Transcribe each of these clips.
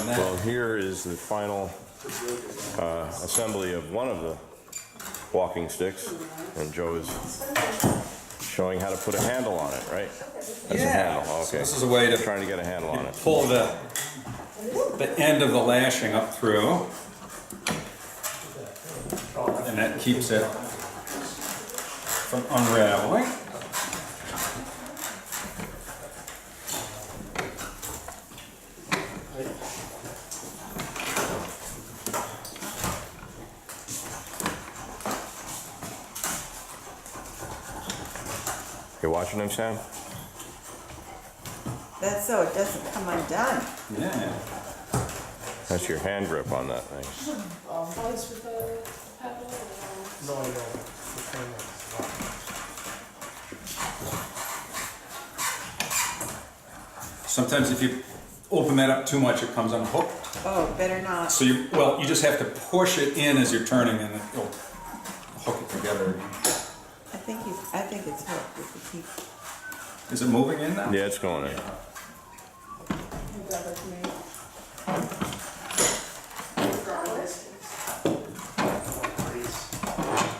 Well, here is the final assembly of one of the walking sticks, and Joe is showing how to put a handle on it, right? That's a handle, okay. So this is a way to Trying to get a handle on it. pull the end of the lashing up through, and that keeps it from unraveling. You watching him, Sam? That's so it doesn't come undone. Yeah. That's your hand grip on that thing. Always with the pedal No, I know. The camera. Sometimes if you open that up too much, it comes unhooked. Oh, better not. So you just have to push it in as you're turning, and it'll hook it together. I think it's hooked if you keep. Is it moving in now? Yeah, it's going in. You got it to me.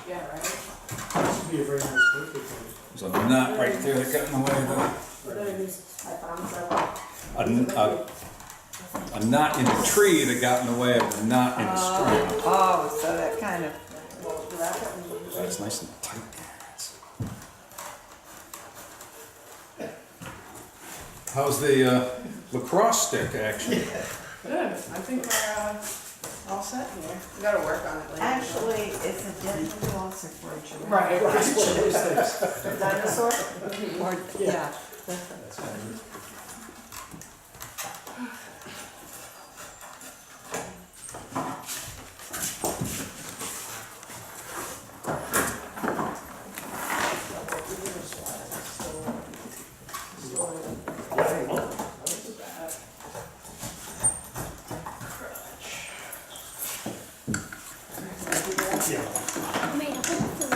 Yeah, right? This would be a very nice birthday party. There's a nut right there that got in the way of a nut in the tree that got in the way of the nut in the string. Oh, so that kind of. That's nice and tight. How's the lacrosse stick action? Good, I think we're all set here. We gotta work on it later. Actually, it's a dead closer for a giraffe. Right. That's one of those things. Dinosaur? Or, yeah.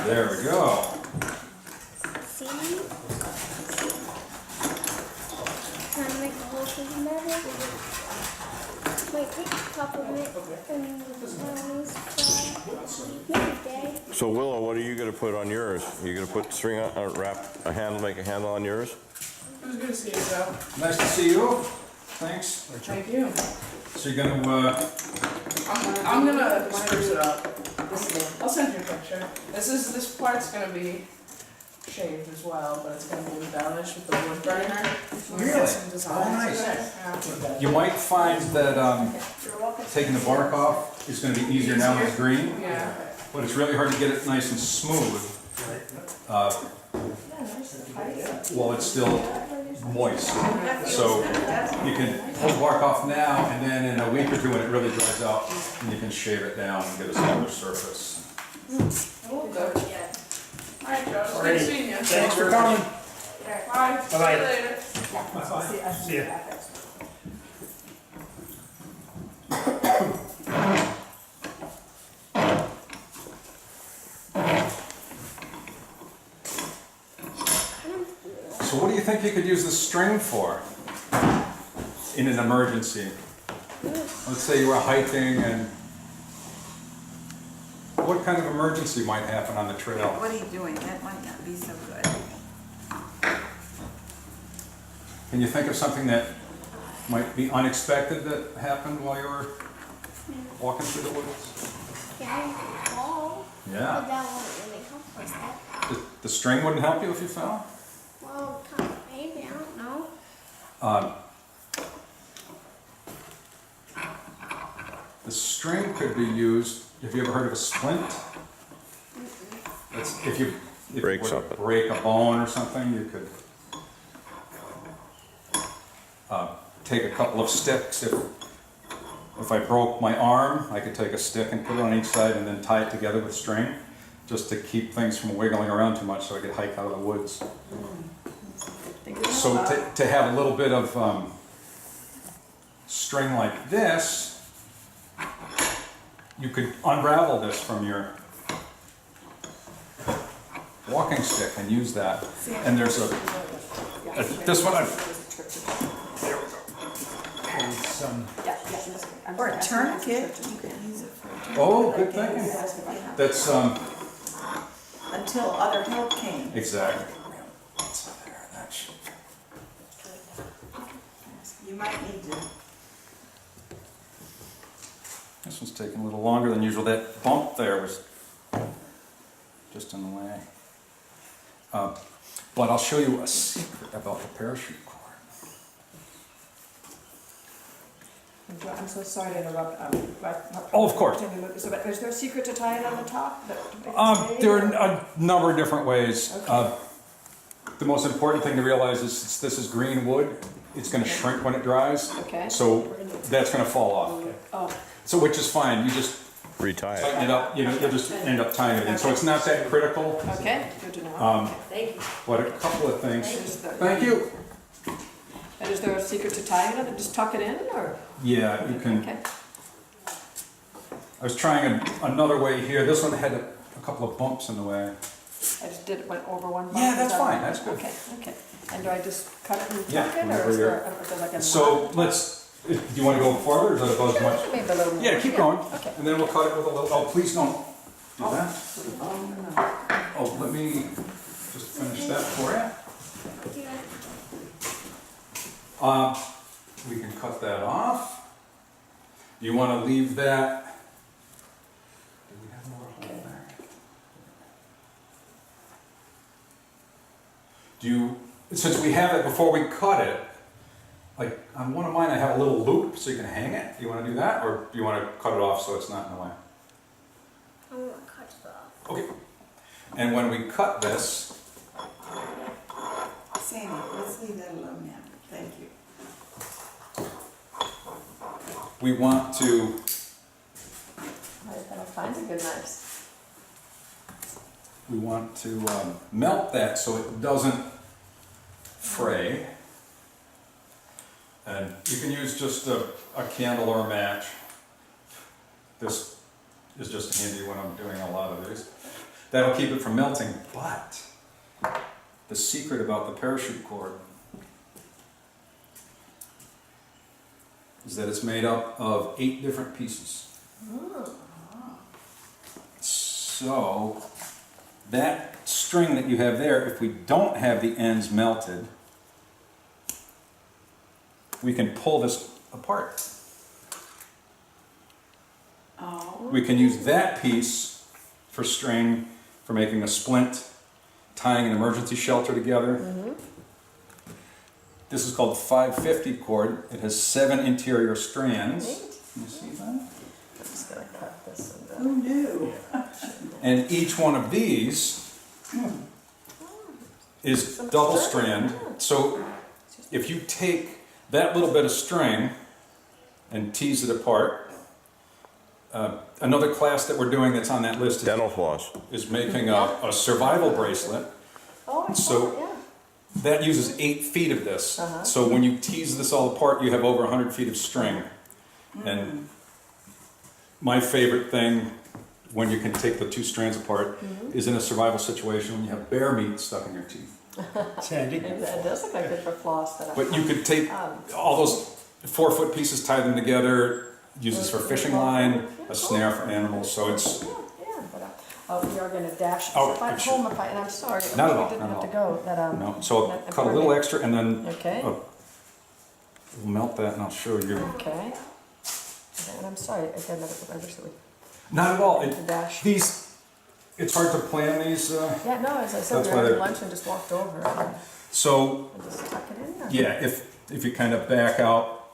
There we go. See? Can I make a whole thing better? Wait, take a couple minutes and maybe So Willow, what are you gonna put on yours? You gonna put string on, make a handle on yours? It was good to see you, Joe. Nice to see you. Thanks. Thank you. So you're gonna I'm gonna spruce it up. I'll send you a picture. This part's gonna be shaved as well, but it's gonna be embellished with the wood burner. Really? Some designs Oh, nice. in it. Yeah. you might find that taking the bark off is going to be easier now when it's green, Yeah. but it's really hard to get it nice and smooth while it's still moist. So you can pull the bark off now, and then in a week or two when it really dries out, you can shave it down and get a smoother surface. Oh, good. Alright, Joe, it's good seeing you. Thanks for coming. Bye. See you Bye-bye. later. See ya. So what do you think you could use the string for in an emergency? Let's say you were hiking, and what kind of emergency might happen on the trail? What are you doing? That might not be so good. Can you think of something that might be unexpected that happened while you were walking through the woods? Yeah, fall. But Yeah. that won't really help us. The string wouldn't help you if you fell? Well, kind of, maybe, I don't know. The string could be used, have you ever heard of a splint? That's if you Break were to something. break a bone or something, you could take a couple of sticks. If I broke my arm, I could take a stick and put it on each side and then tie it together with string, just to keep things from wiggling around too much so I could hike out of the woods. So to have a little bit of string like this, you could unravel this from your walking stick and use that. And there's this one, there we go. And some Or a tourniquet, you could use it for a tourniquet. Oh, good I guess. thinking. Yeah. That's, Until other help came. exactly. What's there? That should. You might need to. This one's taking a little longer than usual. That bump there was just in the way. But I'll show you a secret about the parachute cord. I'm so sorry to interrupt. Oh, of course. So, but is there a secret to tie it on the top? There are a number of different ways. The most important thing to realize is since this is green wood, it's going to shrink when it dries. Okay. So that's going to fall off. Oh, So which is fine. You just Retie it. tighten it up. You'll just end up tying it in. So it's not that critical. okay, good to know. Thank you. But a couple of things. Thank you. And is there a secret to tying it? Just tuck it in, or? Yeah, you can. Okay. I was trying another way here. This one had a couple of bumps in the way. I just went over one bump. Yeah, Is that's that- fine. That's good. Okay, okay. And do I just cut it and Yeah, tuck it, or whenever is you're- there like a So let's. Do you want to go farther, or is that about as much? Maybe a little more. Yeah, keep going. Okay. And then we'll cut it with a little. Oh, please don't do that. Oh, let me just finish that for you. We can cut that off. You want to leave that. Do we have more hole there? Do you, since we have it before we cut it, like on one of mine I have a little loop so you can hang it. Do you want to do that, or do you want to cut it off so it's not in the way? I want to cut it off. Okay. And when we cut this, Sandy, let's leave that alone now. Thank you. we want to, I've got all kinds of good knives. melt that so it doesn't fray. And you can use just a candle or a match. This is just handy when I'm doing a lot of these. That'll keep it from melting, but the secret about the parachute cord is that it's made up of 8 different pieces. So that string that you have there, if we don't have the ends melted, we can pull this apart. Oh. We can use that piece for string, for making a splint, tying an emergency shelter together. This is called 550 cord. It has 7 interior strands. Can you see that? I'm just gonna cut this and then. Who knew? And each one of these is double strand. So if you take that little bit of string and tease it apart, another class that we're doing that's on that list Dental floss. is making a survival bracelet. Oh, I So- saw it, yeah. That uses 8 feet of this. So when you tease this all apart, you have over 100 feet of string. And my favorite thing when you can take the 2 strands apart is in a survival situation when you have bear meat stuck in your teeth. Sandy? It does look like good for floss, But you could take all those 4-foot pieces, tie them together, use this for fishing line, a snare for animals. So it's yeah, but we are gonna dash. Oh, If I I'm sure. home, if I, and I'm sorry, Not at all, we didn't not have at to go. That no. So I'll cut a little extra and then Okay. we'll melt that and I'll show you. Okay. And I'm sorry again. I wish that we Not at all. the dash. It's hard to plan these. Yeah, no, as I said, That's we were why having they're- lunch and just walked over and So just tuck it in there. yeah, if you kind of back out,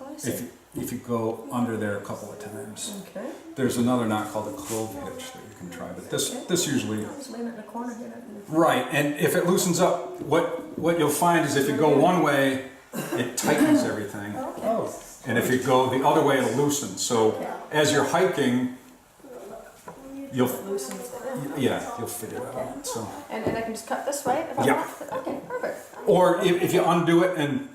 Oh, I see. if you go under there a couple of times, Okay. there's another knot called a clove hitch that you can try. But this usually Just leave it in the corner here. right. And if it loosens up, what you'll find is if you go one way, it tightens everything, Okay. Oh, and if you go the other way, it'll loosen. So as you're hiking, you'll Loosens it. you'll figure it out. So And I can just cut this right? If I Yeah. want to? Okay, perfect. or if you undo it and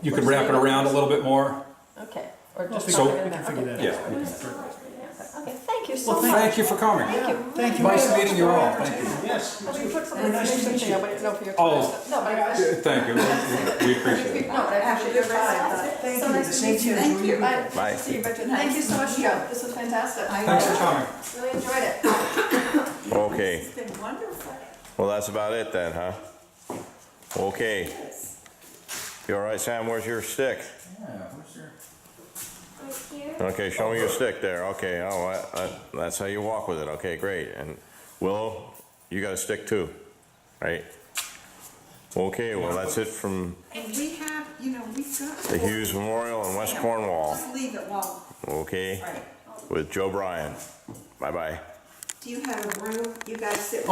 you can wrap it around a little bit more. Okay. Or just So- tuck it in we there. can figure Okay. that out. Yeah. Okay, Okay, thank you so Well, much. Thank you for coming. Thank you. Thank you. Nice meeting you all, thank you. Yes. Well, we put some Very nice to information meet thing you. up, I didn't know if you're. Oh. No, but I. Thank you, we appreciate it. No, but I appreciate your time. Thank So you. nice The to same meet to you. you. Thank you. Bye. Bye. Nice to see you, Richard. Thank you so much, Joe. This was fantastic. Thanks for coming. Really enjoyed it. Okay, It's been wonderful. well, that's about it then, huh? Okay. You all right, Sam? Where's your stick? Yeah, where's your... Right here. Okay, show me your stick there. Okay, that's how you walk with it. Okay, great. And Willow, you got a stick too, right? Okay, well, that's it from And we have, we've got. the Hughes Memorial in West Cornwall. Just leave it while, Okay, right. with Joe Brien. Bye-bye. Do you have a room? You guys sit.